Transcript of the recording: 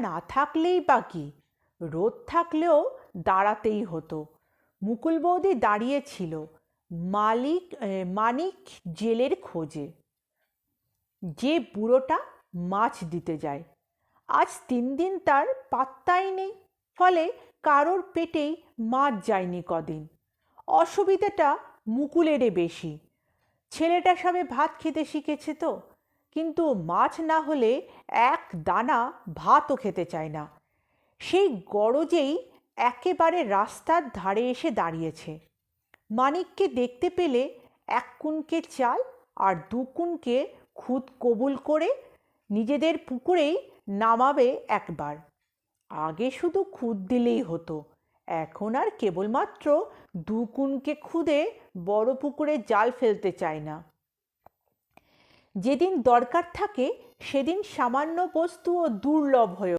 না থাকলেই বা কি, রোদ থাকলেও দাঁড়াতেই হতো। মুকুল বৌদি দাঁড়িয়েছিল মানিক জেলের খোঁজে, যে বুড়োটা মাছ দিতে যায়। আজ 3 দিন তার পাত্তাই নেই, ফলে কারোর পেটেই মাছ যায়নি কদিন। অসুবিধাটা মুকুলেরই বেশি। ছেলেটা সবে ভাত খেতে শিখেছে তো, কিন্তু মাছ না হলে এক দানা ভাতও খেতে চায় না। সেই গরজেই একেবারে রাস্তার ধারে এসে দাঁড়িয়েছে। মানিককে দেখতে পেলে 1 কুনকে চাল আর 2 কুনকে খুদ কবুল করে নিজেদের পুকুরেই নামাবে একবার। আগে শুধু খুদ দিলেই হতো, এখন আর কেবলমাত্র 2 কুনকে খুদে বড় পুকুরে জাল ফেলতে চায় না। যেদিন দরকার থাকে সেদিন সামান্য বস্তুও দুর্লভ হয়ে